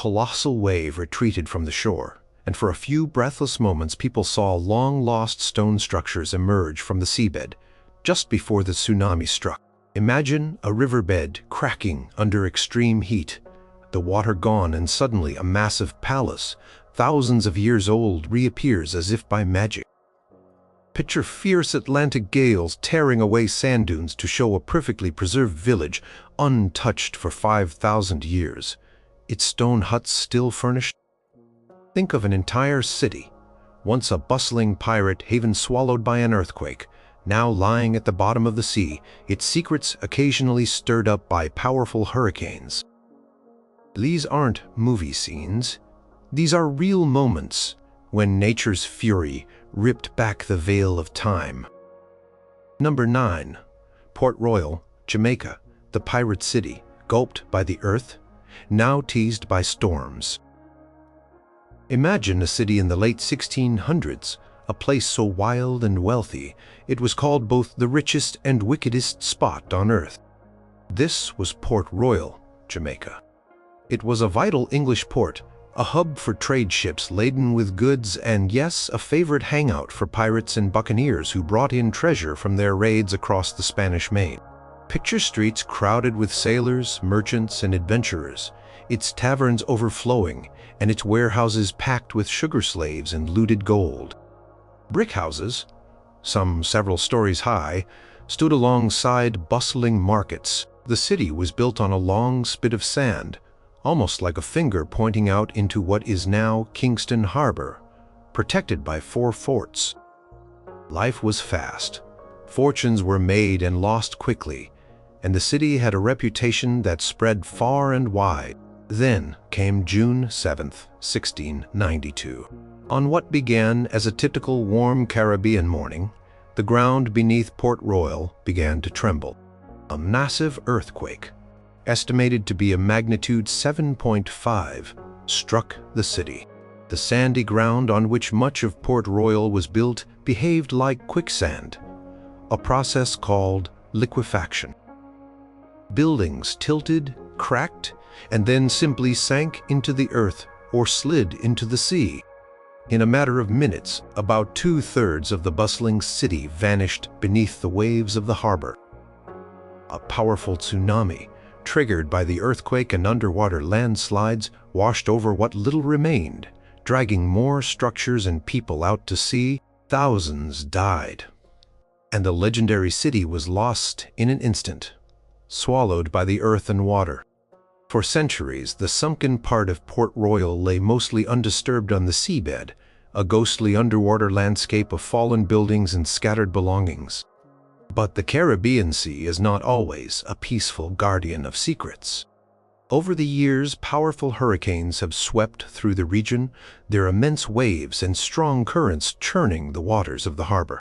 colossal wave retreated from the shore, and for a few breathless moments people saw long-lost stone structures emerge from the seabed just before the tsunami struck. Imagine a riverbed cracking under extreme heat, the water gone, and suddenly a massive palace, thousands of years old, reappears as if by magic. Picture fierce Atlantic gales tearing away sand dunes to show a perfectly preserved village, untouched for 5,000 years. Its stone huts still furnished. Think of an entire city, once a bustling pirate haven swallowed by an earthquake, now lying at the bottom of the sea, its secrets occasionally stirred up by powerful hurricanes. These aren't movie scenes. These are real moments when nature's fury ripped back the veil of time. Number 9. Port Royal, Jamaica, the pirate city, gulped by the earth, now teased by storms. Imagine a city in the late 1600s, a place so wild and wealthy, it was called both the richest and wickedest spot on earth. This was Port Royal, Jamaica. It was a vital English port, a hub for trade ships laden with goods, and yes, a favorite hangout for pirates and buccaneers who brought in treasure from their raids across the Spanish Main. Picture streets crowded with sailors, merchants, and adventurers, its taverns overflowing, and its warehouses packed with sugar slaves and looted gold. Brick houses, some several stories high, stood alongside bustling markets. The city was built on a long spit of sand, almost like a finger pointing out into what is now Kingston Harbor, protected by 4 forts. Life was fast. Fortunes were made and lost quickly, and the city had a reputation that spread far and wide. Then came June 7th, 1692. On what began as a typical warm Caribbean morning, the ground beneath Port Royal began to tremble. A massive earthquake, estimated to be a magnitude 7.5, struck the city. The sandy ground on which much of Port Royal was built behaved like quicksand, a process called liquefaction. Buildings tilted, cracked, and then simply sank into the earth or slid into the sea. In a matter of minutes, about 2/3 of the bustling city vanished beneath the waves of the harbor. A powerful tsunami, triggered by the earthquake and underwater landslides, washed over what little remained, dragging more structures and people out to sea. Thousands died, and the legendary city was lost in an instant, swallowed by the earth and water. For centuries, the sunken part of Port Royal lay mostly undisturbed on the seabed, a ghostly underwater landscape of fallen buildings and scattered belongings. But the Caribbean Sea is not always a peaceful guardian of secrets. Over the years, powerful hurricanes have swept through the region, their immense waves and strong currents churning the waters of the harbor.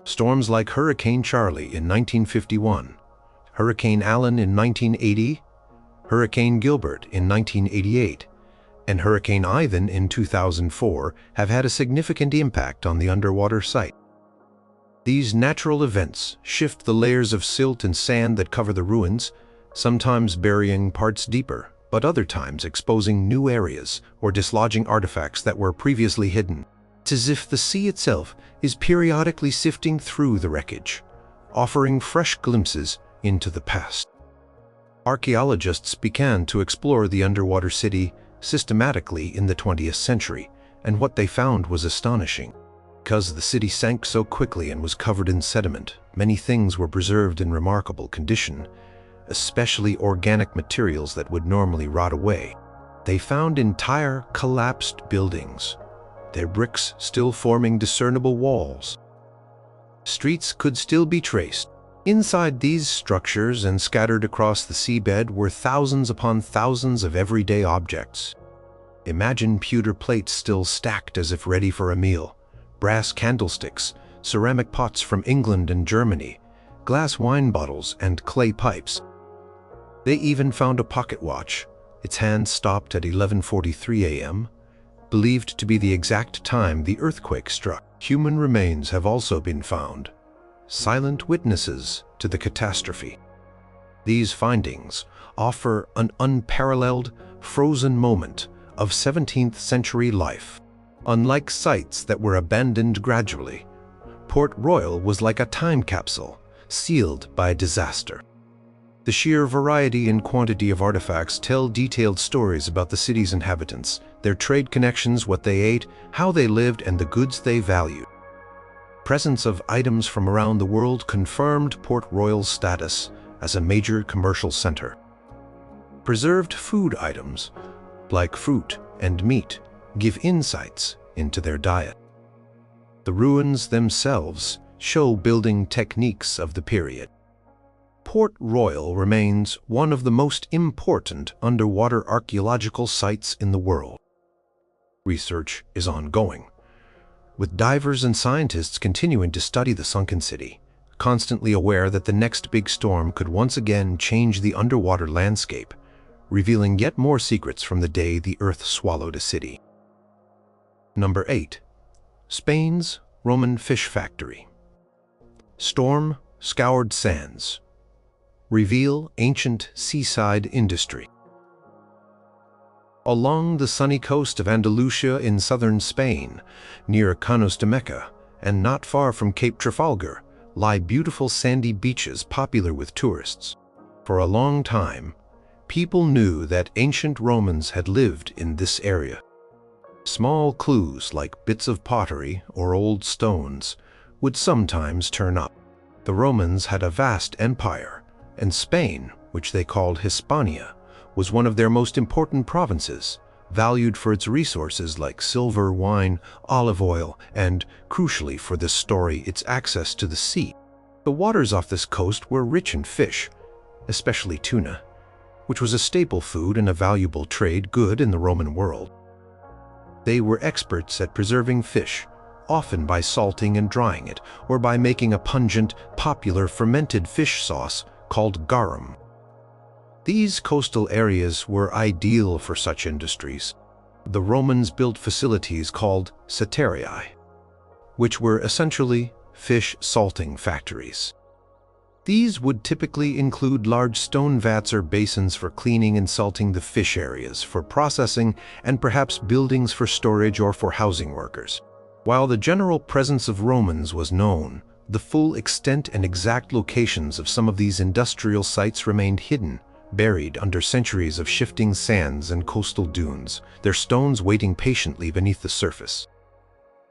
Storms like Hurricane Charlie in 1951, Hurricane Allen in 1980, Hurricane Gilbert in 1988, and Hurricane Ivan in 2004 have had a significant impact on the underwater site. These natural events shift the layers of silt and sand that cover the ruins, sometimes burying parts deeper, but other times exposing new areas or dislodging artifacts that were previously hidden. It's as if the sea itself is periodically sifting through the wreckage, offering fresh glimpses into the past. Archaeologists began to explore the underwater city systematically in the 20th century, and what they found was astonishing. Because the city sank so quickly and was covered in sediment, many things were preserved in remarkable condition, especially organic materials that would normally rot away. They found entire collapsed buildings, their bricks still forming discernible walls. Streets could still be traced. Inside these structures and scattered across the seabed were thousands upon thousands of everyday objects. Imagine pewter plates still stacked as if ready for a meal, brass candlesticks, ceramic pots from England and Germany, glass wine bottles, and clay pipes. They even found a pocket watch, its hands stopped at 11:43 a.m., believed to be the exact time the earthquake struck. Human remains have also been found, silent witnesses to the catastrophe. These findings offer an unparalleled frozen moment of 17th century life. Unlike sites that were abandoned gradually, Port Royal was like a time capsule, sealed by disaster. The sheer variety and quantity of artifacts tell detailed stories about the city's inhabitants, their trade connections, what they ate, how they lived, and the goods they valued. Presence of items from around the world confirmed Port Royal's status as a major commercial center. Preserved food items, like fruit and meat, give insights into their diet. The ruins themselves show building techniques of the period. Port Royal remains one of the most important underwater archaeological sites in the world. Research is ongoing, with divers and scientists continuing to study the sunken city, constantly aware that the next big storm could once again change the underwater landscape, revealing yet more secrets from the day the Earth swallowed a city. Number 8. Spain's Roman Fish Factory. Storm scoured sands reveal ancient seaside industry. Along the sunny coast of Andalusia in southern Spain, near Canos de Mecca, and not far from Cape Trafalgar, lie beautiful sandy beaches popular with tourists. For a long time, people knew that ancient Romans had lived in this area. Small clues like bits of pottery or old stones would sometimes turn up. The Romans had a vast empire, and Spain, which they called Hispania, was one of their most important provinces, valued for its resources like silver, wine, olive oil, and, crucially for this story, its access to the sea. The waters off this coast were rich in fish, especially tuna, which was a staple food and a valuable trade good in the Roman world. They were experts at preserving fish, often by salting and drying it, or by making a pungent, popular fermented fish sauce called garum. These coastal areas were ideal for such industries. The Romans built facilities called saeteriae, which were essentially fish salting factories. These would typically include large stone vats or basins for cleaning and salting the fish areas, for processing, and perhaps buildings for storage or for housing workers. While the general presence of Romans was known, the full extent and exact locations of some of these industrial sites remained hidden, buried under centuries of shifting sands and coastal dunes, their stones waiting patiently beneath the surface.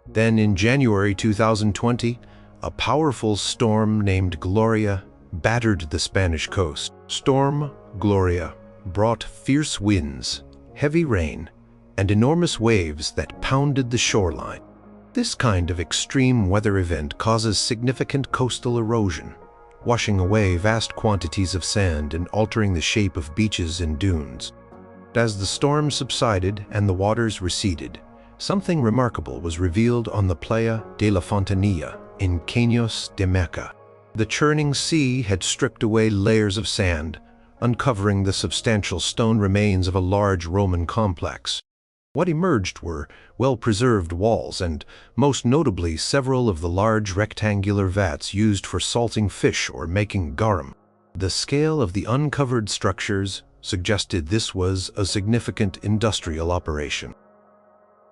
Then in January 2020, a powerful storm named Gloria battered the Spanish coast. Storm Gloria brought fierce winds, heavy rain, and enormous waves that pounded the shoreline. This kind of extreme weather event causes significant coastal erosion, washing away vast quantities of sand and altering the shape of beaches and dunes. As the storm subsided and the waters receded, something remarkable was revealed on the Playa de la Fontanilla in Canos de Mecca. The churning sea had stripped away layers of sand, uncovering the substantial stone remains of a large Roman complex. What emerged were well-preserved walls and, most notably, several of the large rectangular vats used for salting fish or making garum. The scale of the uncovered structures suggested this was a significant industrial operation.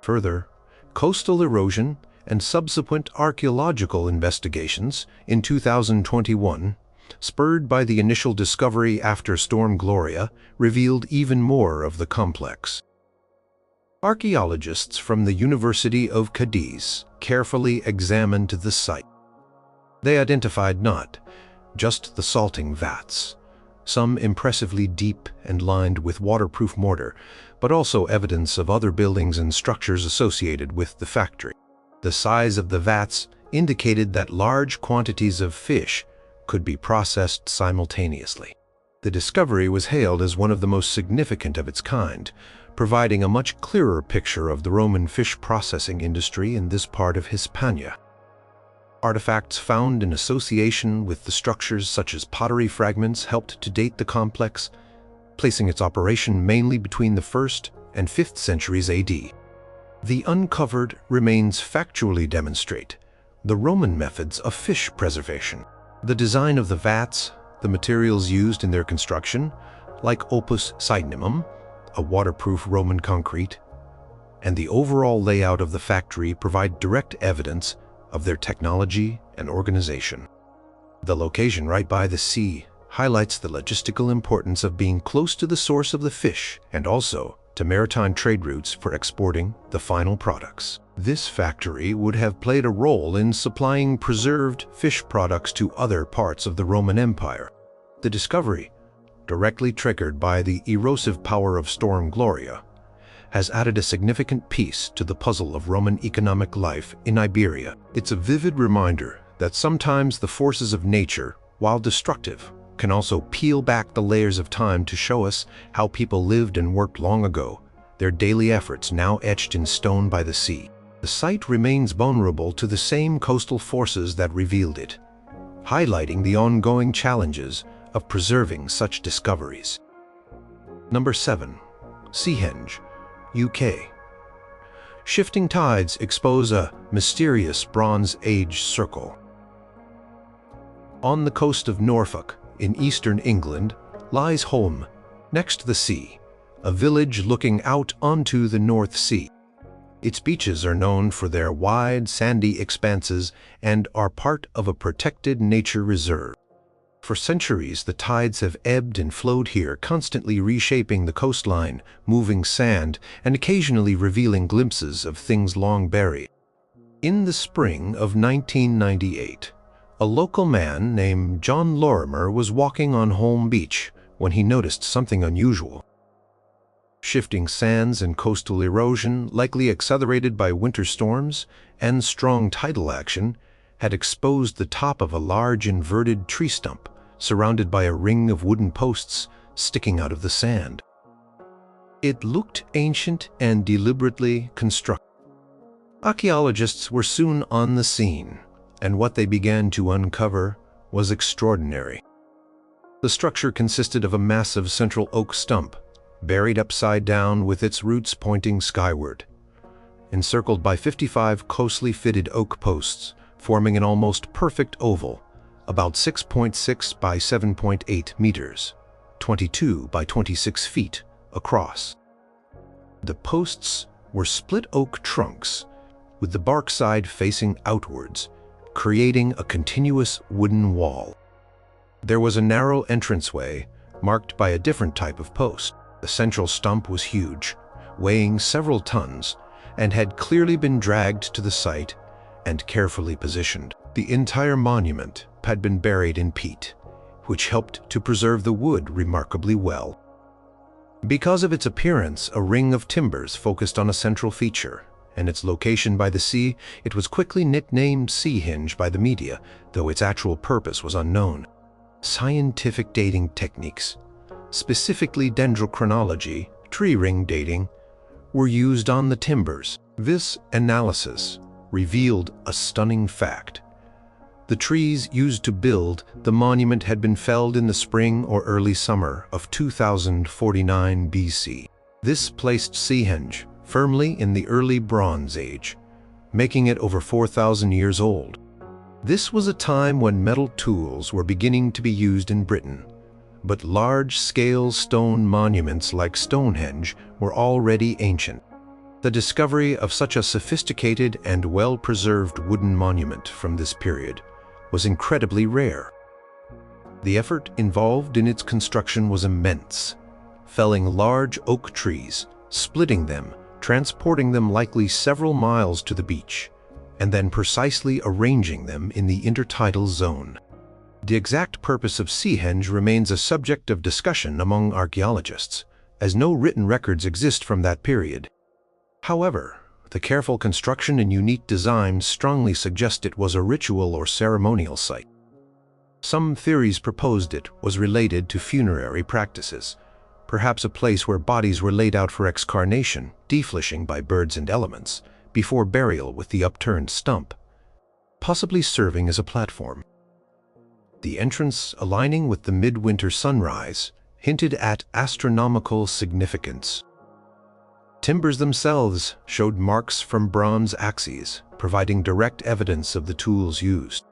Further, coastal erosion and subsequent archaeological investigations in 2021, spurred by the initial discovery after Storm Gloria, revealed even more of the complex. Archaeologists from the University of Cadiz carefully examined the site. They identified not just the salting vats, some impressively deep and lined with waterproof mortar, but also evidence of other buildings and structures associated with the factory. The size of the vats indicated that large quantities of fish could be processed simultaneously. The discovery was hailed as one of the most significant of its kind, providing a much clearer picture of the Roman fish processing industry in this part of Hispania. Artifacts found in association with the structures such as pottery fragments helped to date the complex, placing its operation mainly between the 1st and 5th centuries AD. The uncovered remains factually demonstrate the Roman methods of fish preservation. The design of the vats, the materials used in their construction, like opus signinum, a waterproof Roman concrete, and the overall layout of the factory provide direct evidence of their technology and organization. The location right by the sea highlights the logistical importance of being close to the source of the fish and also to maritime trade routes for exporting the final products. This factory would have played a role in supplying preserved fish products to other parts of the Roman Empire. The discovery, directly triggered by the erosive power of Storm Gloria, has added a significant piece to the puzzle of Roman economic life in Iberia. It's a vivid reminder that sometimes the forces of nature, while destructive, can also peel back the layers of time to show us how people lived and worked long ago, their daily efforts now etched in stone by the sea. The site remains vulnerable to the same coastal forces that revealed it, highlighting the ongoing challenges of preserving such discoveries. Number 7. Seahenge, UK. Shifting tides expose a mysterious Bronze Age circle. On the coast of Norfolk, in eastern England, lies Holme, next to the sea, a village looking out onto the North Sea. Its beaches are known for their wide, sandy expanses and are part of a protected nature reserve. For centuries, the tides have ebbed and flowed here, constantly reshaping the coastline, moving sand, and occasionally revealing glimpses of things long buried. In the spring of 1998, a local man named John Lorimer was walking on Holme Beach when he noticed something unusual. Shifting sands and coastal erosion, likely accelerated by winter storms and strong tidal action, had exposed the top of a large inverted tree stump, surrounded by a ring of wooden posts sticking out of the sand. It looked ancient and deliberately constructed. Archaeologists were soon on the scene, and what they began to uncover was extraordinary. The structure consisted of a massive central oak stump, buried upside down with its roots pointing skyward, encircled by 55 closely fitted oak posts, forming an almost perfect oval, about 6.6 by 7.8 meters, 22 by 26 feet across. The posts were split oak trunks, with the bark side facing outwards, creating a continuous wooden wall. There was a narrow entranceway marked by a different type of post. The central stump was huge, weighing several tons, and had clearly been dragged to the site and carefully positioned. The entire monument had been buried in peat, which helped to preserve the wood remarkably well. Because of its appearance, a ring of timbers focused on a central feature, and its location by the sea, it was quickly nicknamed Seahenge by the media, though its actual purpose was unknown. Scientific dating techniques, specifically dendrochronology, tree ring dating, were used on the timbers. This analysis revealed a stunning fact. The trees used to build the monument had been felled in the spring or early summer of 2049 BC. This placed Seahenge firmly in the early Bronze Age, making it over 4,000 years old. This was a time when metal tools were beginning to be used in Britain, but large-scale stone monuments like Stonehenge were already ancient. The discovery of such a sophisticated and well-preserved wooden monument from this period was incredibly rare. The effort involved in its construction was immense, felling large oak trees, splitting them, transporting them likely several miles to the beach, and then precisely arranging them in the intertidal zone. The exact purpose of Seahenge remains a subject of discussion among archaeologists, as no written records exist from that period. However, the careful construction and unique design strongly suggest it was a ritual or ceremonial site. Some theories proposed it was related to funerary practices, perhaps a place where bodies were laid out for excarnation, defleshing by birds and elements, before burial with the upturned stump, possibly serving as a platform. The entrance, aligning with the midwinter sunrise, hinted at astronomical significance. Timbers themselves showed marks from bronze axes, providing direct evidence of the tools used.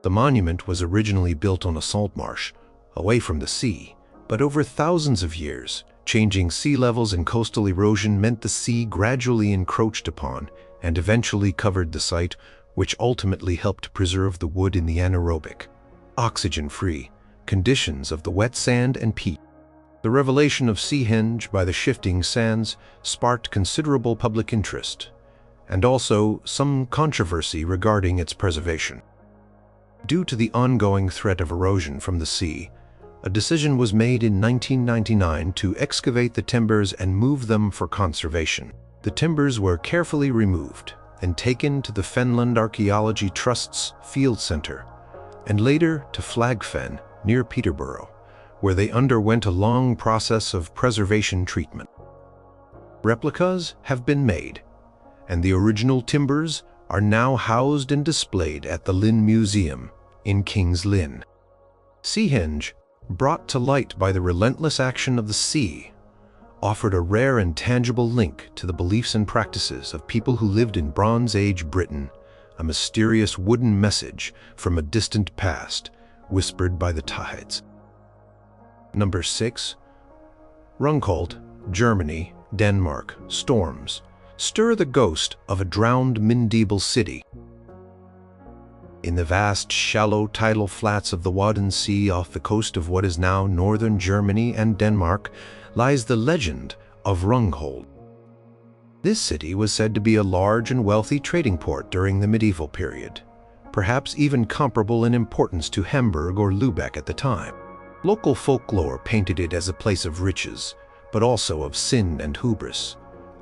The monument was originally built on a salt marsh, away from the sea, but over thousands of years, Changing sea levels and coastal erosion meant the sea gradually encroached upon and eventually covered the site, which ultimately helped preserve the wood in the anaerobic, oxygen-free conditions of the wet sand and peat. The revelation of Seahenge by the shifting sands sparked considerable public interest, and also some controversy regarding its preservation. Due to the ongoing threat of erosion from the sea, a decision was made in 1999 to excavate the timbers and move them for conservation. The timbers were carefully removed and taken to the Fenland Archaeology Trust's Field Center, and later to Flagfen near Peterborough, where they underwent a long process of preservation treatment. Replicas have been made, and the original timbers are now housed and displayed at the Lynn Museum in King's Lynn. Seahenge, brought to light by the relentless action of the sea, offered a rare and tangible link to the beliefs and practices of people who lived in Bronze Age Britain, a mysterious wooden message from a distant past, whispered by the tides. Number 6. Rungholt, Germany, Denmark. Storms stir the ghost of a drowned medieval city. In the vast, shallow tidal flats of the Wadden Sea off the coast of what is now northern Germany and Denmark lies the legend of Rungholt. This city was said to be a large and wealthy trading port during the medieval period, perhaps even comparable in importance to Hamburg or Lübeck at the time. Local folklore painted it as a place of riches, but also of sin and hubris,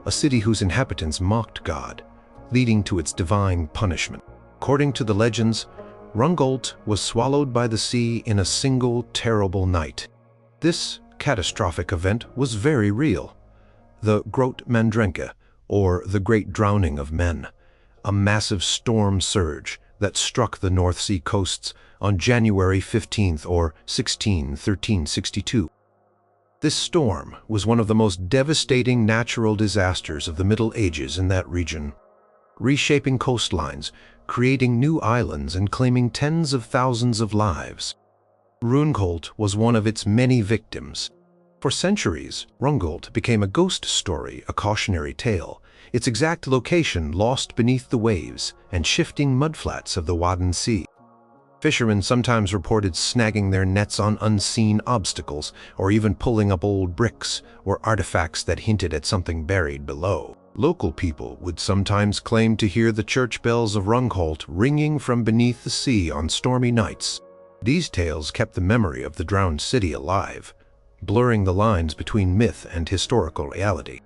a city whose inhabitants mocked God, leading to its divine punishment. According to the legends, Rungholt was swallowed by the sea in a single terrible night. This catastrophic event was very real. The Grote Mandrenke, or the Great Drowning of Men, a massive storm surge that struck the North Sea coasts on January 15th or 1362. This storm was one of the most devastating natural disasters of the Middle Ages in that region, reshaping coastlines, creating new islands, and claiming tens of thousands of lives. Rungholt was one of its many victims. For centuries, Rungholt became a ghost story, a cautionary tale, its exact location lost beneath the waves and shifting mudflats of the Wadden Sea. Fishermen sometimes reported snagging their nets on unseen obstacles, or even pulling up old bricks or artifacts that hinted at something buried below. Local people would sometimes claim to hear the church bells of Rungholt ringing from beneath the sea on stormy nights. These tales kept the memory of the drowned city alive, blurring the lines between myth and historical reality.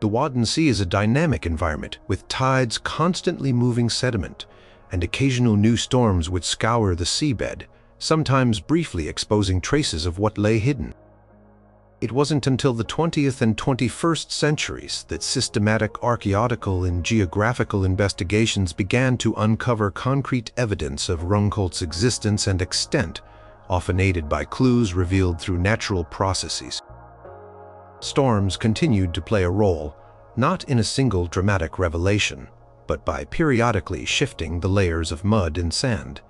The Wadden Sea is a dynamic environment, with tides constantly moving sediment, and occasional new storms would scour the seabed, sometimes briefly exposing traces of what lay hidden. It wasn't until the 20th and 21st centuries that systematic archaeological and geographical investigations began to uncover concrete evidence of Rungholt's existence and extent, often aided by clues revealed through natural processes. Storms continued to play a role, not in a single dramatic revelation, but by periodically shifting the layers of mud and sand,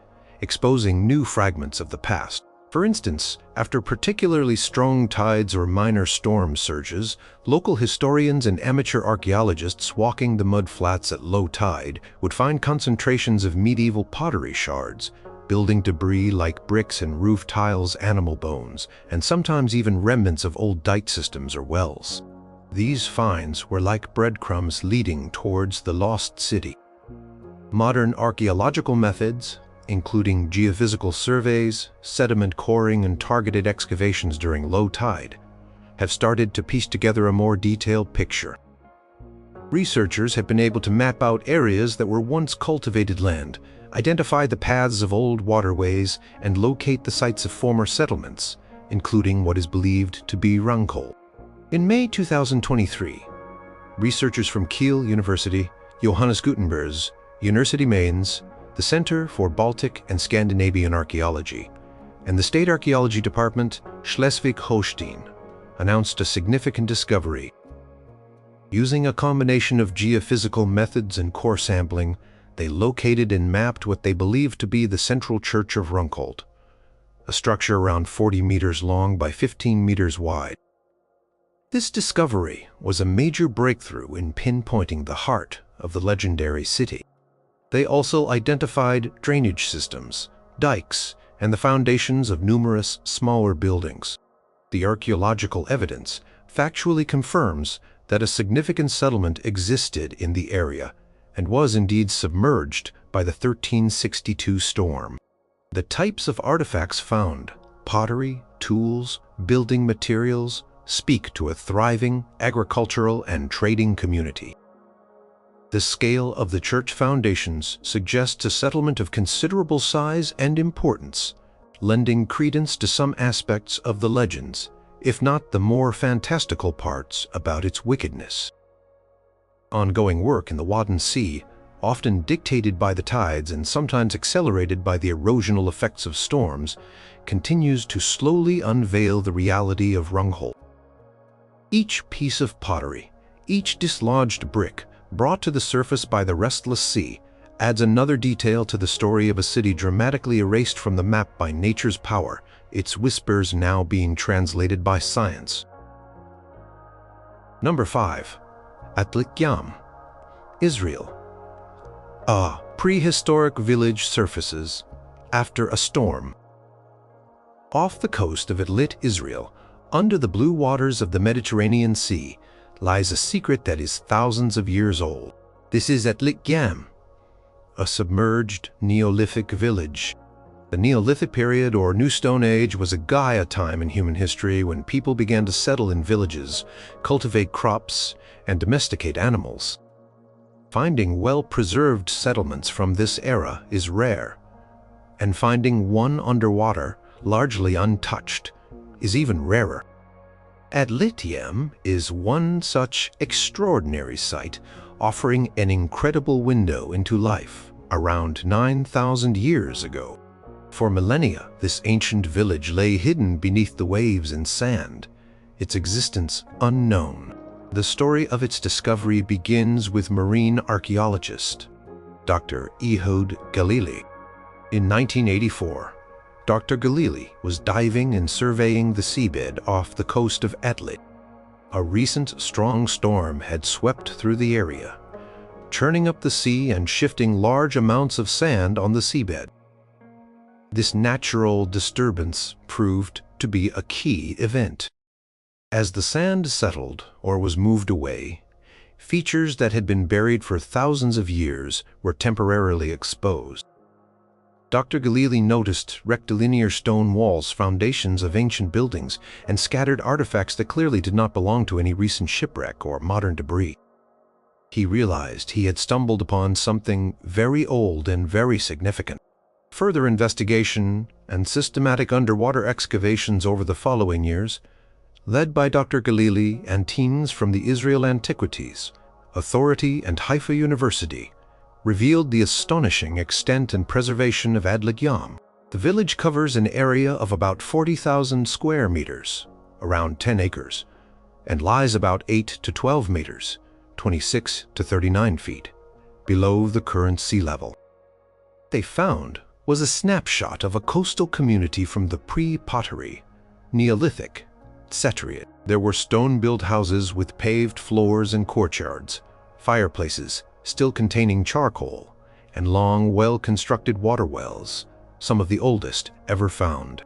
exposing new fragments of the past. For instance, after particularly strong tides or minor storm surges, local historians and amateur archaeologists walking the mud flats at low tide would find concentrations of medieval pottery shards, building debris like bricks and roof tiles, animal bones, and sometimes even remnants of old dike systems or wells. These finds were like breadcrumbs leading towards the lost city. Modern archaeological methods, including geophysical surveys, sediment coring, and targeted excavations during low tide, have started to piece together a more detailed picture. Researchers have been able to map out areas that were once cultivated land, identify the paths of old waterways, and locate the sites of former settlements, including what is believed to be Rungholt. In May 2023, researchers from Kiel University, Johannes Gutenberg's University Mainz, the Center for Baltic and Scandinavian Archaeology, and the State Archaeology Department, Schleswig-Holstein, announced a significant discovery. Using a combination of geophysical methods and core sampling, they located and mapped what they believed to be the central church of Rungholt, a structure around 40 meters long by 15 meters wide. This discovery was a major breakthrough in pinpointing the heart of the legendary city. They also identified drainage systems, dikes, and the foundations of numerous smaller buildings. The archaeological evidence factually confirms that a significant settlement existed in the area and was indeed submerged by the 1362 storm. The types of artifacts found, pottery, tools, building materials, speak to a thriving agricultural and trading community. The scale of the church foundations suggests a settlement of considerable size and importance, lending credence to some aspects of the legends, if not the more fantastical parts about its wickedness. Ongoing work in the Wadden Sea, often dictated by the tides and sometimes accelerated by the erosional effects of storms, continues to slowly unveil the reality of Rungholt. Each piece of pottery, each dislodged brick brought to the surface by the restless sea, adds another detail to the story of a city dramatically erased from the map by nature's power, its whispers now being translated by science. Number 5. Atlit Yam, Israel. A prehistoric village surfaces after a storm. Off the coast of Atlit, Israel, under the blue waters of the Mediterranean Sea, lies a secret that is thousands of years old. This is Atlit Yam, a submerged Neolithic village. The Neolithic period, or New Stone Age, was a Gaia time in human history when people began to settle in villages, cultivate crops, and domesticate animals. Finding well-preserved settlements from this era is rare, and finding one underwater, largely untouched, is even rarer. Atlit Yam is one such extraordinary site, offering an incredible window into life around 9,000 years ago. For millennia, this ancient village lay hidden beneath the waves and sand, its existence unknown. The story of its discovery begins with marine archaeologist Dr. Ehud Galili. In 1984, Dr. Galili was diving and surveying the seabed off the coast of Atlit. A recent strong storm had swept through the area, churning up the sea and shifting large amounts of sand on the seabed. This natural disturbance proved to be a key event. As the sand settled or was moved away, features that had been buried for thousands of years were temporarily exposed. Dr. Galili noticed rectilinear stone walls, foundations of ancient buildings, and scattered artifacts that clearly did not belong to any recent shipwreck or modern debris. He realized he had stumbled upon something very old and very significant. Further investigation and systematic underwater excavations over the following years, led by Dr. Galili and teams from the Israel Antiquities Authority and Haifa University, revealed the astonishing extent and preservation of Atlit Yam. The village covers an area of about 40,000 square meters, around 10 acres, and lies about 8 to 12 meters, 26 to 39 feet, below the current sea level. They found was a snapshot of a coastal community from the pre-pottery, Neolithic Cetriad. There were stone-built houses with paved floors and courtyards, fireplaces still containing charcoal, and long, well-constructed water wells, some of the oldest ever found.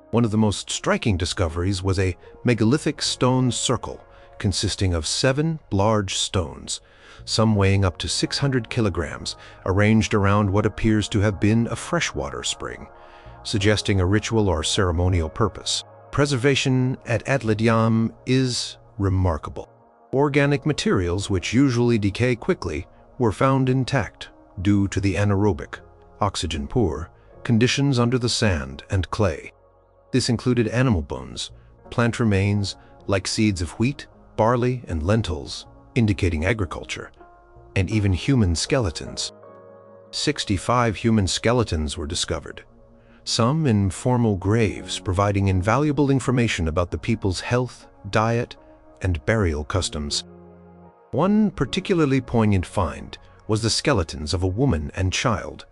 One of the most striking discoveries was a megalithic stone circle consisting of 7 large stones, some weighing up to 600 kilograms, arranged around what appears to have been a freshwater spring, suggesting a ritual or ceremonial purpose. Preservation at Atlit Yam is remarkable. Organic materials, which usually decay quickly, were found intact due to the anaerobic, oxygen-poor, conditions under the sand and clay. This included animal bones, plant remains like seeds of wheat, barley, and lentils, indicating agriculture, and even human skeletons. 65 human skeletons were discovered, some in formal graves, providing invaluable information about the people's health, diet, and burial customs. One particularly poignant find was the skeletons of a woman and child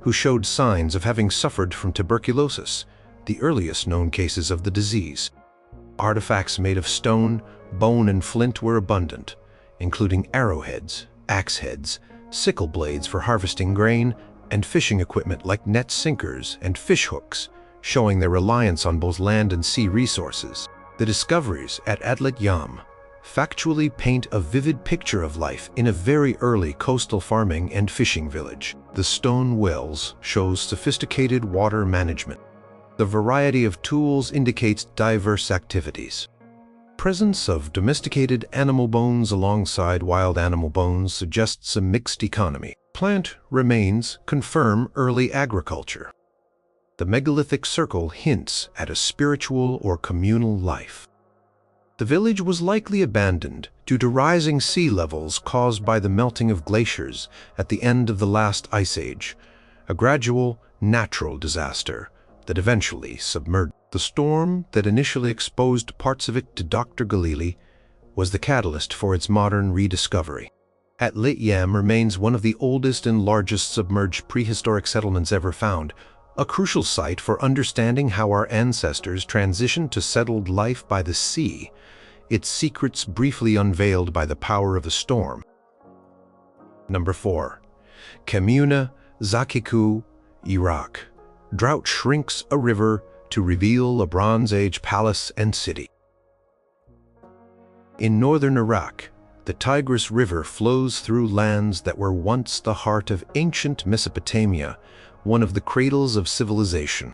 who showed signs of having suffered from tuberculosis, the earliest known cases of the disease. Artifacts made of stone, bone and flint were abundant, including arrowheads, axe heads, sickle blades for harvesting grain, and fishing equipment like net sinkers and fish hooks, showing their reliance on both land and sea resources. The discoveries at Atlet Yam factually paint a vivid picture of life in a very early coastal farming and fishing village. The stone wells shows sophisticated water management. The variety of tools indicates diverse activities. Presence of domesticated animal bones alongside wild animal bones suggests a mixed economy. Plant remains confirm early agriculture. The megalithic circle hints at a spiritual or communal life. The village was likely abandoned due to rising sea levels caused by the melting of glaciers at the end of the last ice age, a gradual, natural disaster that eventually submerged. The storm that initially exposed parts of it to Dr. Galili was the catalyst for its modern rediscovery. Atlet Yam remains one of the oldest and largest submerged prehistoric settlements ever found, a crucial site for understanding how our ancestors transitioned to settled life by the sea, its secrets briefly unveiled by the power of a storm. Number 4. Kemuna, Zakiku, Iraq. Drought shrinks a river to reveal a Bronze Age palace and city. In northern Iraq, the Tigris River flows through lands that were once the heart of ancient Mesopotamia, one of the cradles of civilization.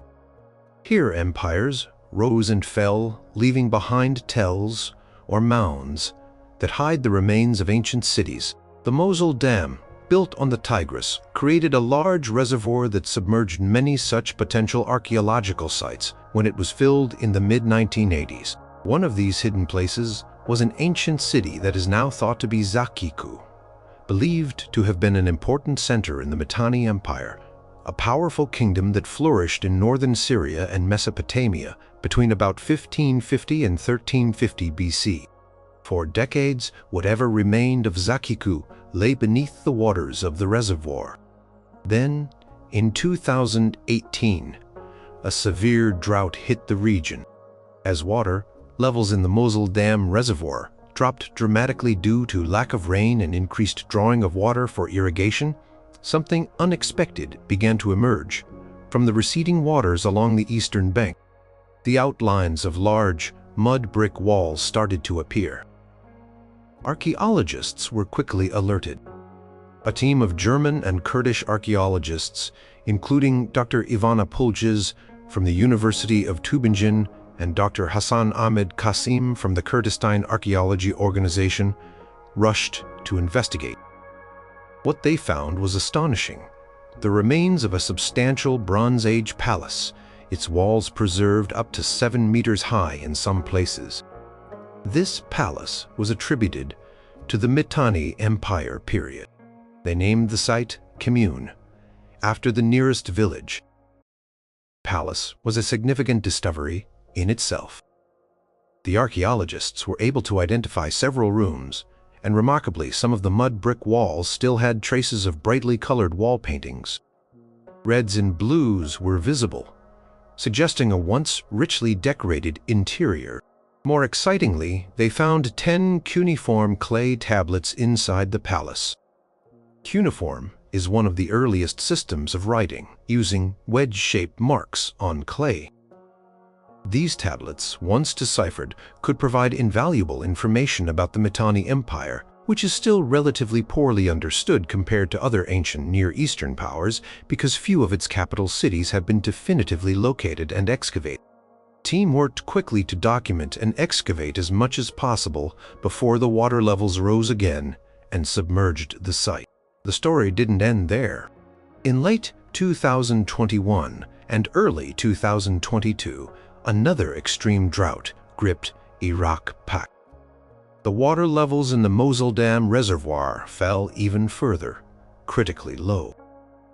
Here empires rose and fell, leaving behind tells, or mounds, that hide the remains of ancient cities. The Mosul Dam, built on the Tigris, created a large reservoir that submerged many such potential archaeological sites when it was filled in the mid-1980s. One of these hidden places was an ancient city that is now thought to be Zakiku, believed to have been an important center in the Mitanni Empire, a powerful kingdom that flourished in northern Syria and Mesopotamia between about 1550 and 1350 BC. For decades, whatever remained of Zakiku lay beneath the waters of the reservoir. Then, in 2018, a severe drought hit the region. As water levels in the Mosul Dam reservoir dropped dramatically due to lack of rain and increased drawing of water for irrigation, something unexpected began to emerge from the receding waters along the eastern bank. The outlines of large, mud brick walls started to appear. Archaeologists were quickly alerted. A team of German and Kurdish archaeologists, including Dr. Ivana Puljiz from the University of Tübingen and Dr. Hassan Ahmed Qasim from the Kurdistan Archaeology Organization, rushed to investigate. What they found was astonishing. The remains of a substantial Bronze Age palace, its walls preserved up to 7 meters high in some places. This palace was attributed to the Mitanni Empire period. They named the site Kemune, after the nearest village. The palace was a significant discovery in itself. The archaeologists were able to identify several rooms, and remarkably, some of the mud brick walls still had traces of brightly colored wall paintings. Reds and blues were visible, suggesting a once richly decorated interior. More excitingly, they found 10 cuneiform clay tablets inside the palace. Cuneiform is one of the earliest systems of writing, using wedge-shaped marks on clay. These tablets, once deciphered, could provide invaluable information about the Mitanni Empire, which is still relatively poorly understood compared to other ancient Near Eastern powers because few of its capital cities have been definitively located and excavated. The team worked quickly to document and excavate as much as possible before the water levels rose again and submerged the site. The story didn't end there. In late 2021 and early 2022, another extreme drought gripped Iraq. The water levels in the Mosul Dam reservoir fell even further, critically low.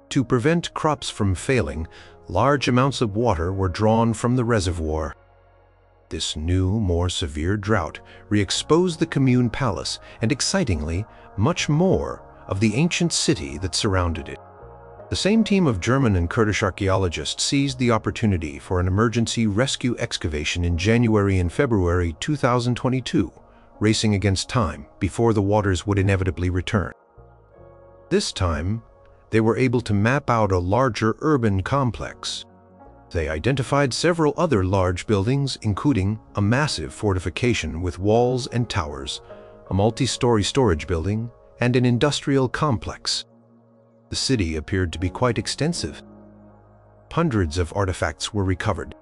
To prevent crops from failing, large amounts of water were drawn from the reservoir. This new, more severe drought re-exposed the Kemune Palace and, excitingly, much more of the ancient city that surrounded it. The same team of German and Kurdish archaeologists seized the opportunity for an emergency rescue excavation in January and February 2022, racing against time before the waters would inevitably return. This time, they were able to map out a larger urban complex. They identified several other large buildings, including a massive fortification with walls and towers, a multi-story storage building, and an industrial complex. The city appeared to be quite extensive. Hundreds of artifacts were recovered.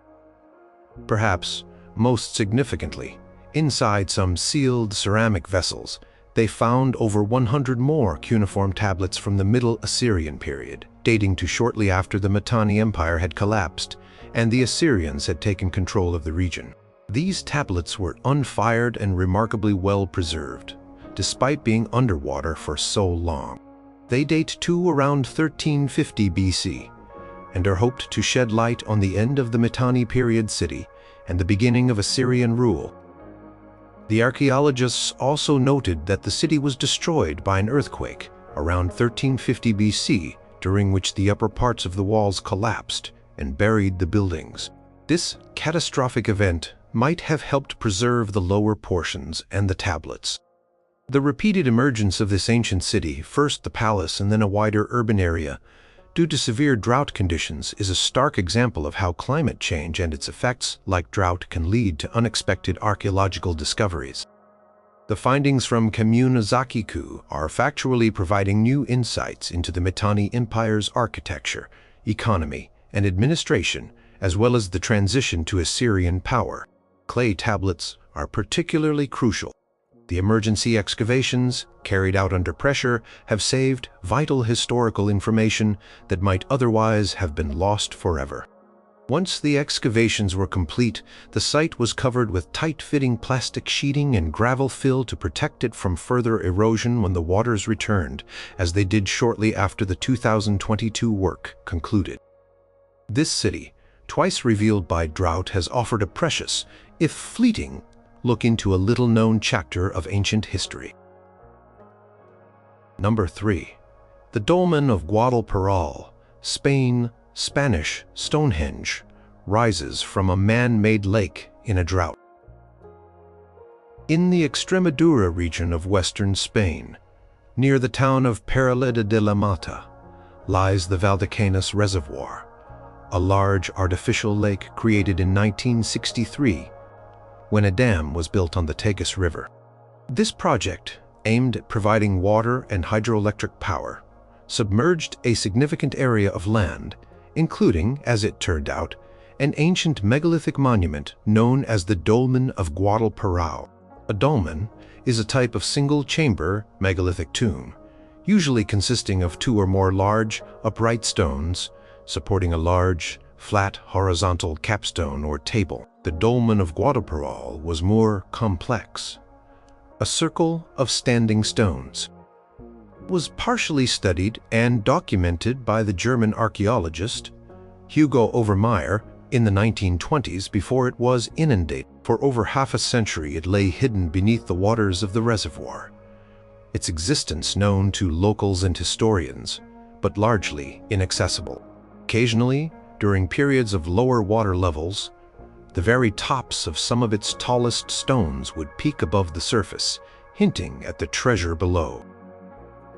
Perhaps most significantly, inside some sealed ceramic vessels, they found over 100 more cuneiform tablets from the Middle Assyrian period, dating to shortly after the Mitanni Empire had collapsed and the Assyrians had taken control of the region. These tablets were unfired and remarkably well preserved, despite being underwater for so long. They date to around 1350 BC and are hoped to shed light on the end of the Mitanni period city and the beginning of Assyrian rule. The archaeologists also noted that the city was destroyed by an earthquake around 1350 BC, during which the upper parts of the walls collapsed and buried the buildings. This catastrophic event might have helped preserve the lower portions and the tablets. The repeated emergence of this ancient city, first the palace and then a wider urban area, due to severe drought conditions, is a stark example of how climate change and its effects, like drought, can lead to unexpected archaeological discoveries. The findings from Kamunazaki-ku are factually providing new insights into the Mitanni Empire's architecture, economy, and administration, as well as the transition to Assyrian power. Clay tablets are particularly crucial. The emergency excavations, carried out under pressure, have saved vital historical information that might otherwise have been lost forever. Once the excavations were complete, the site was covered with tight-fitting plastic sheeting and gravel fill to protect it from further erosion when the waters returned, as they did shortly after the 2022 work concluded. This city, twice revealed by drought, has offered a precious, if fleeting, look into a little-known chapter of ancient history. Number 3. The Dolmen of Guadalperal, Spain, Spanish Stonehenge, rises from a man-made lake in a drought. In the Extremadura region of western Spain, near the town of Periodically de la Mata, lies the Valdecañas Reservoir, a large artificial lake created in 1963 when a dam was built on the Tagus River. This project, aimed at providing water and hydroelectric power, submerged a significant area of land, including, as it turned out, an ancient megalithic monument known as the Dolmen of Guadalperal. A dolmen is a type of single-chamber megalithic tomb, usually consisting of 2 or more large, upright stones supporting a large, flat, horizontal capstone or table. The Dolmen of Guadalperal was more complex. A circle of standing stones. It was partially studied and documented by the German archaeologist Hugo Overmyer in the 1920s before it was inundated. For over half a century it lay hidden beneath the waters of the reservoir, its existence known to locals and historians, but largely inaccessible. Occasionally, during periods of lower water levels, the very tops of some of its tallest stones would peek above the surface, hinting at the treasure below.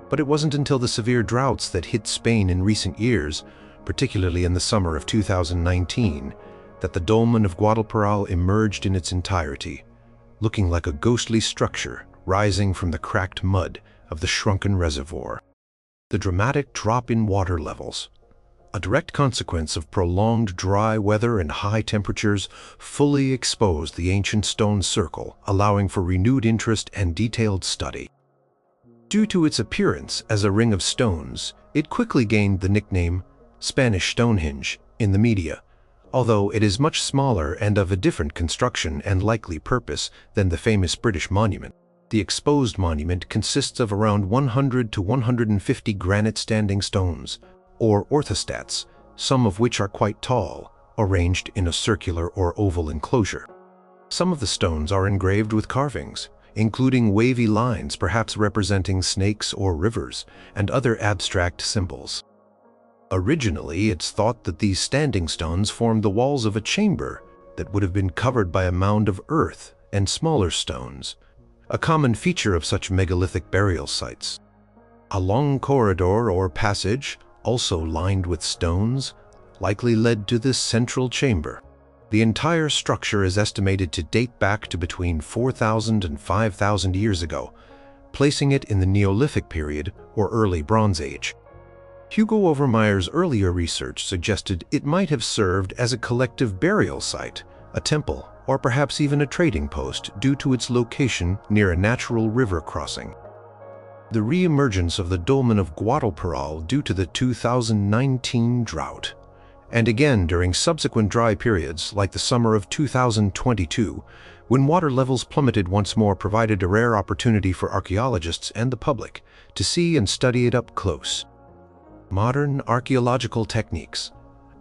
But it wasn't until the severe droughts that hit Spain in recent years, particularly in the summer of 2019, that the Dolmen of Guadalperal emerged in its entirety, looking like a ghostly structure rising from the cracked mud of the shrunken reservoir. The dramatic drop in water levels, a direct consequence of prolonged dry weather and high temperatures, fully exposed the ancient stone circle, allowing for renewed interest and detailed study. Due to its appearance as a ring of stones, it quickly gained the nickname Spanish Stonehenge in the media, although it is much smaller and of a different construction and likely purpose than the famous British monument. The exposed monument consists of around 100 to 150 granite standing stones, or orthostats, some of which are quite tall, arranged in a circular or oval enclosure. Some of the stones are engraved with carvings, including wavy lines perhaps representing snakes or rivers, and other abstract symbols. Originally, it's thought that these standing stones formed the walls of a chamber that would have been covered by a mound of earth and smaller stones. a common feature of such megalithic burial sites. A long corridor or passage, also lined with stones, likely led to this central chamber. The entire structure is estimated to date back to between 4,000 and 5,000 years ago, placing it in the Neolithic period or early Bronze Age. Hugo Overmeyer's earlier research suggested it might have served as a collective burial site, a temple, or perhaps even a trading post due to its location near a natural river crossing. The re-emergence of the dolmen of Guadalperal due to the 2019 drought, and again during subsequent dry periods like the summer of 2022, when water levels plummeted once more, provided a rare opportunity for archaeologists and the public to see and study it up close. Modern archaeological techniques,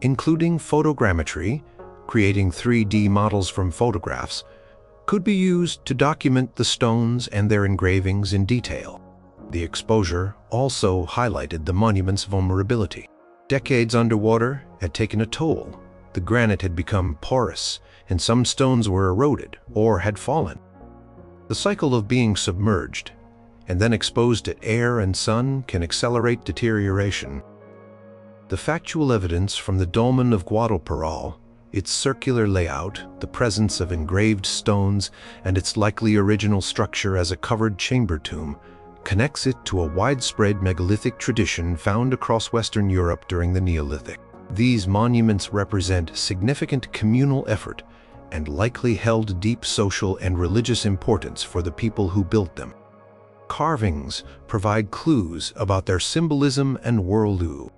including photogrammetry, creating 3D models from photographs, could be used to document the stones and their engravings in detail. The exposure also highlighted the monument's vulnerability. Decades underwater had taken a toll. The granite had become porous, and some stones were eroded or had fallen. The cycle of being submerged and then exposed to air and sun can accelerate deterioration. The factual evidence from the dolmen of Guadalperal, its circular layout, the presence of engraved stones, and its likely original structure as a covered chamber tomb, connects it to a widespread megalithic tradition found across Western Europe during the Neolithic. These monuments represent significant communal effort and likely held deep social and religious importance for the people who built them. Carvings provide clues about their symbolism and worldview.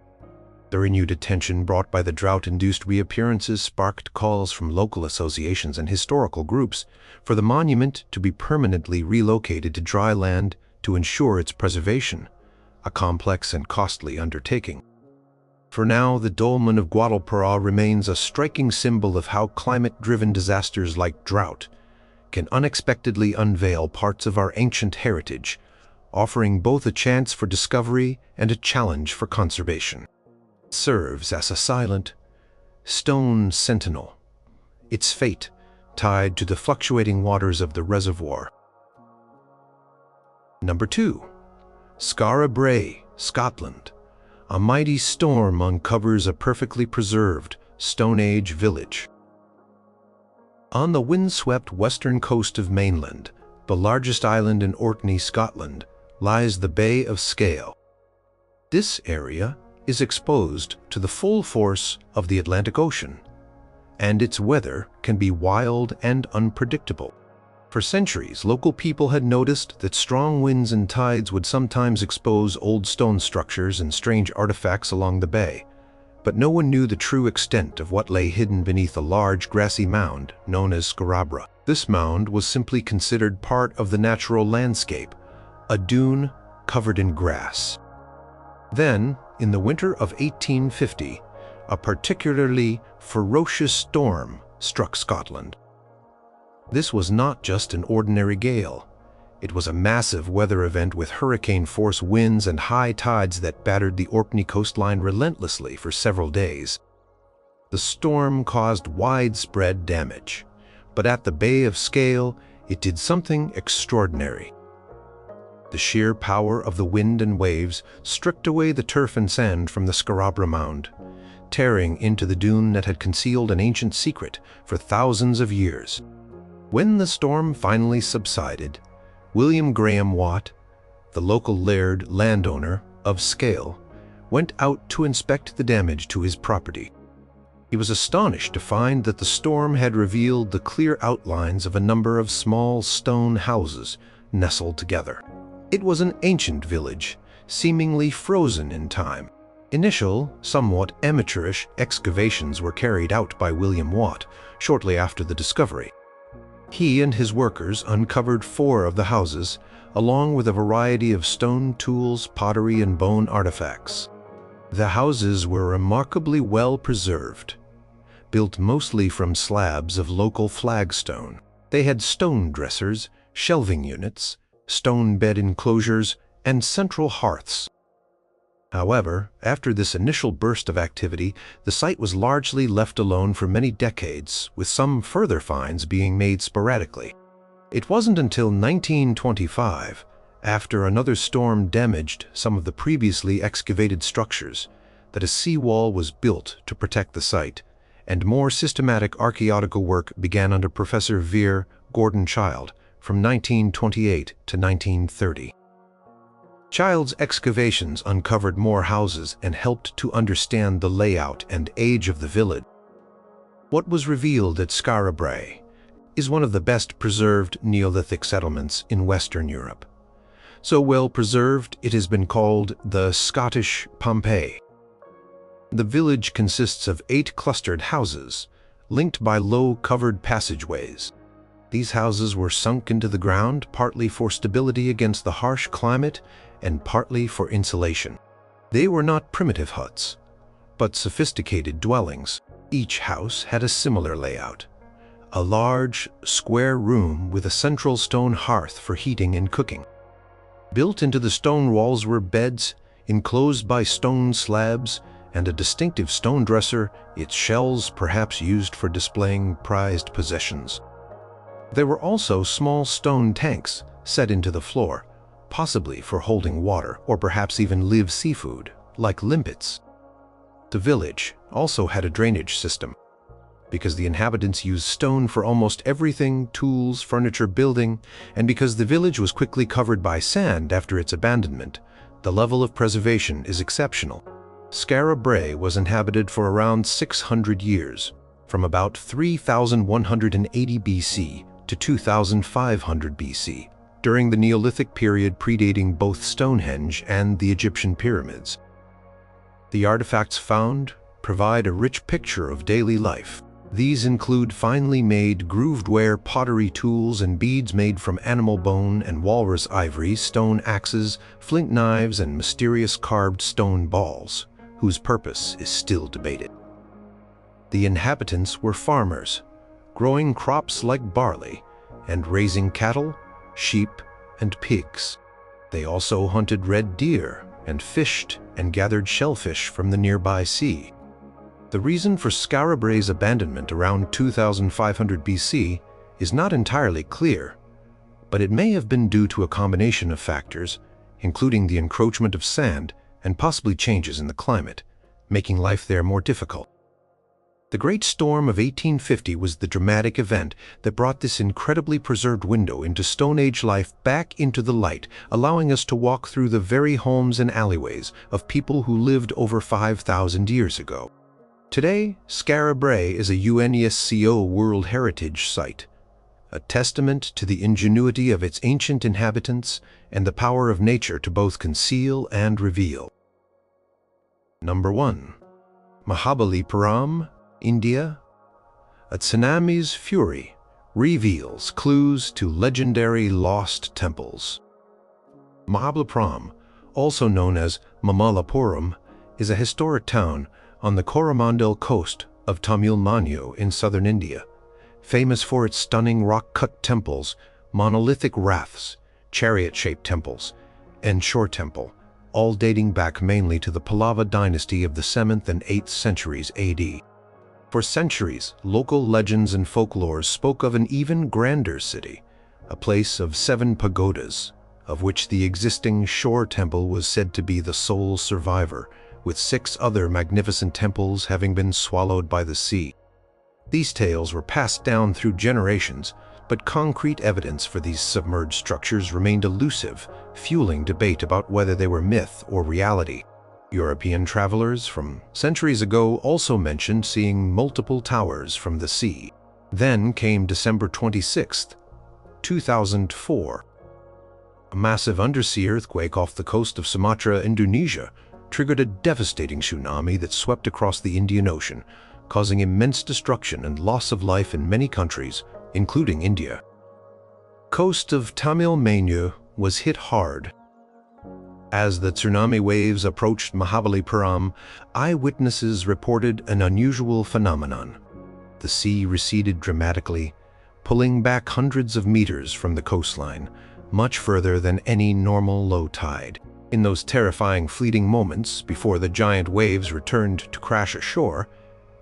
The renewed attention brought by the drought-induced reappearances sparked calls from local associations and historical groups for the monument to be permanently relocated to dry land to ensure its preservation, a complex and costly undertaking. For now, the dolmen of Guadalperal remains a striking symbol of how climate-driven disasters like drought can unexpectedly unveil parts of our ancient heritage, offering both a chance for discovery and a challenge for conservation. It serves as a silent, stone sentinel, its fate tied to the fluctuating waters of the reservoir. Number 2. Skara Brae, Scotland. A mighty storm uncovers a perfectly preserved Stone Age village. On the windswept western coast of mainland, the largest island in Orkney, Scotland, lies the Bay of Scale. This area is exposed to the full force of the Atlantic Ocean, and its weather can be wild and unpredictable. For centuries, local people had noticed that strong winds and tides would sometimes expose old stone structures and strange artifacts along the bay, but no one knew the true extent of what lay hidden beneath a large grassy mound known as Scarabra. This mound was simply considered part of the natural landscape, a dune covered in grass. Then, in the winter of 1850, a particularly ferocious storm struck Scotland. This was not just an ordinary gale. It was a massive weather event with hurricane-force winds and high tides that battered the Orkney coastline relentlessly for several days. The storm caused widespread damage, but at the Bay of Scale, it did something extraordinary. The sheer power of the wind and waves stripped away the turf and sand from the Scarabra mound, tearing into the dune that had concealed an ancient secret for thousands of years. When the storm finally subsided, William Graham Watt, the local laird landowner of Scale, went out to inspect the damage to his property. He was astonished to find that the storm had revealed the clear outlines of a number of small stone houses nestled together. It was an ancient village, seemingly frozen in time. Initial, somewhat amateurish excavations were carried out by William Watt shortly after the discovery. He and his workers uncovered 4 of the houses, along with a variety of stone tools, pottery, and bone artifacts. The houses were remarkably well preserved, built mostly from slabs of local flagstone. They had stone dressers, shelving units, stone bed enclosures, and central hearths. However, after this initial burst of activity, the site was largely left alone for many decades, with some further finds being made sporadically. It wasn't until 1925, after another storm damaged some of the previously excavated structures, that a seawall was built to protect the site, and more systematic archaeological work began under Professor Vere Gordon Childe from 1928 to 1930. Childe's excavations uncovered more houses and helped to understand the layout and age of the village. What was revealed at Skara Brae is one of the best preserved Neolithic settlements in Western Europe. So well preserved, it has been called the Scottish Pompeii. The village consists of 8 clustered houses, linked by low covered passageways. These houses were sunk into the ground partly for stability against the harsh climate and partly for insulation. They were not primitive huts, but sophisticated dwellings. Each house had a similar layout: a large, square room with a central stone hearth for heating and cooking. Built into the stone walls were beds, enclosed by stone slabs, and a distinctive stone dresser, its shells perhaps used for displaying prized possessions. There were also small stone tanks set into the floor, possibly for holding water or perhaps even live seafood, like limpets. The village also had a drainage system. Because the inhabitants used stone for almost everything, tools, furniture, building, and because the village was quickly covered by sand after its abandonment, the level of preservation is exceptional. Skara Brae was inhabited for around 600 years, from about 3180 BC to 2500 BC, during the Neolithic period predating both Stonehenge and the Egyptian pyramids. The artifacts found provide a rich picture of daily life. These include finely made grooved-ware pottery tools and beads made from animal bone and walrus ivory, stone axes, flint knives, and mysterious carved stone balls, whose purpose is still debated. The inhabitants were farmers, growing crops like barley and raising cattle, sheep, and pigs. They also hunted red deer and fished and gathered shellfish from the nearby sea. The reason for Skara Brae's abandonment around 2500 BC is not entirely clear, but it may have been due to a combination of factors, including the encroachment of sand and possibly changes in the climate, making life there more difficult. The Great Storm of 1850 was the dramatic event that brought this incredibly preserved window into Stone Age life back into the light, allowing us to walk through the very homes and alleyways of people who lived over 5,000 years ago. Today, Skara Brae is a UNESCO World Heritage Site, a testament to the ingenuity of its ancient inhabitants and the power of nature to both conceal and reveal. Number 1. Mahabalipuram, India. A tsunami's fury reveals clues to legendary lost temples. Mahabalipuram, also known as Mamallapuram, is a historic town on the Coromandel coast of Tamil Nadu in southern India, famous for its stunning rock-cut temples, monolithic raths, chariot-shaped temples, and shore temple, all dating back mainly to the Pallava dynasty of the 7th and 8th centuries AD. For centuries, local legends and folklore spoke of an even grander city, a place of 7 pagodas, of which the existing shore temple was said to be the sole survivor, with 6 other magnificent temples having been swallowed by the sea. These tales were passed down through generations, but concrete evidence for these submerged structures remained elusive, fueling debate about whether they were myth or reality. European travelers from centuries ago also mentioned seeing multiple towers from the sea. Then came December 26, 2004. A massive undersea earthquake off the coast of Sumatra, Indonesia, triggered a devastating tsunami that swept across the Indian Ocean, causing immense destruction and loss of life in many countries, including India. Coast of Tamil Nadu was hit hard. As the tsunami waves approached Mahabalipuram, eyewitnesses reported an unusual phenomenon. The sea receded dramatically, pulling back hundreds of meters from the coastline, much further than any normal low tide. In those terrifying fleeting moments before the giant waves returned to crash ashore,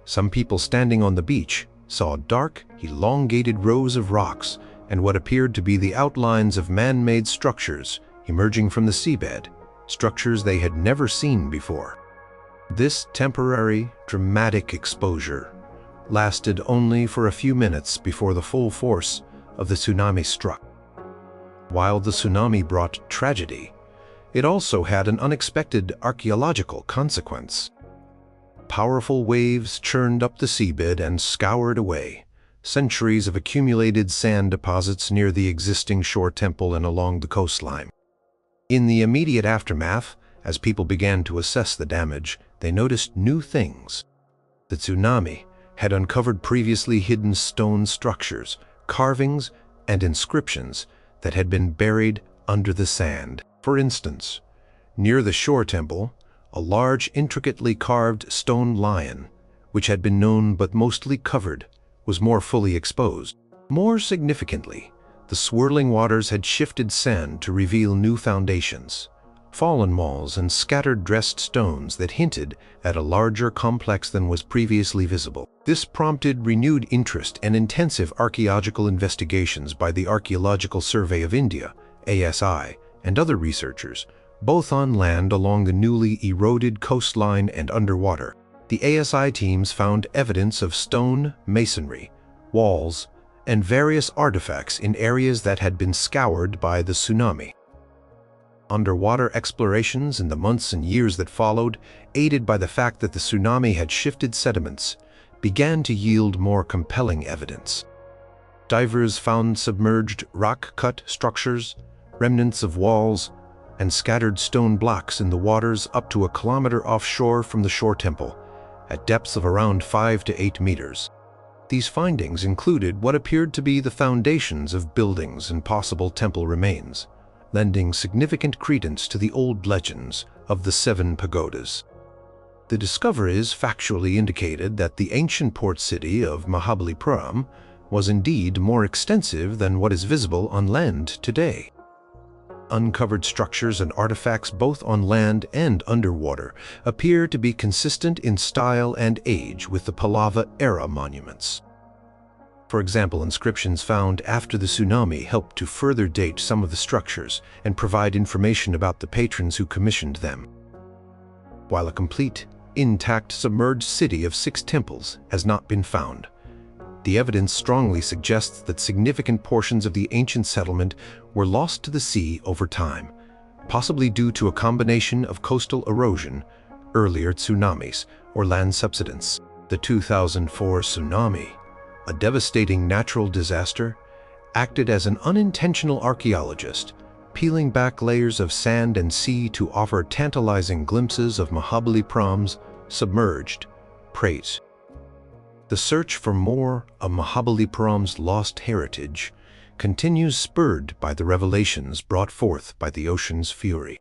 some people standing on the beach saw dark, elongated rows of rocks and what appeared to be the outlines of man-made structures emerging from the seabed, structures they had never seen before. This temporary, dramatic exposure lasted only for a few minutes before the full force of the tsunami struck. While the tsunami brought tragedy, it also had an unexpected archaeological consequence. Powerful waves churned up the seabed and scoured away centuries of accumulated sand deposits near the existing shore temple and along the coastline. In the immediate aftermath, as people began to assess the damage, they noticed new things. The tsunami had uncovered previously hidden stone structures, carvings, and inscriptions that had been buried under the sand. For instance, near the shore temple, a large, intricately carved stone lion, which had been known but mostly covered, was more fully exposed. More significantly, the swirling waters had shifted sand to reveal new foundations, fallen walls, and scattered dressed stones that hinted at a larger complex than was previously visible. This prompted renewed interest and intensive archaeological investigations by the Archaeological Survey of India, ASI, and other researchers, both on land along the newly eroded coastline and underwater. The ASI teams found evidence of stone, masonry, walls, and various artifacts in areas that had been scoured by the tsunami. Underwater explorations in the months and years that followed, aided by the fact that the tsunami had shifted sediments, began to yield more compelling evidence. Divers found submerged rock-cut structures, remnants of walls, and scattered stone blocks in the waters up to a kilometer offshore from the shore temple, at depths of around 5 to 8 meters. These findings included what appeared to be the foundations of buildings and possible temple remains, lending significant credence to the old legends of the 7 pagodas. The discoveries factually indicated that the ancient port city of Mahabalipuram was indeed more extensive than what is visible on land today. Uncovered structures and artifacts both on land and underwater appear to be consistent in style and age with the Pallava-era monuments. For example, inscriptions found after the tsunami helped to further date some of the structures and provide information about the patrons who commissioned them. While a complete, intact submerged city of 6 temples has not been found, the evidence strongly suggests that significant portions of the ancient settlement were lost to the sea over time, possibly due to a combination of coastal erosion, earlier tsunamis, or land subsidence. The 2004 tsunami, a devastating natural disaster, acted as an unintentional archaeologist, peeling back layers of sand and sea to offer tantalizing glimpses of Mahabalipuram's submerged praise. The search for more of Mahabalipuram's lost heritage continues, spurred by the revelations brought forth by the ocean's fury.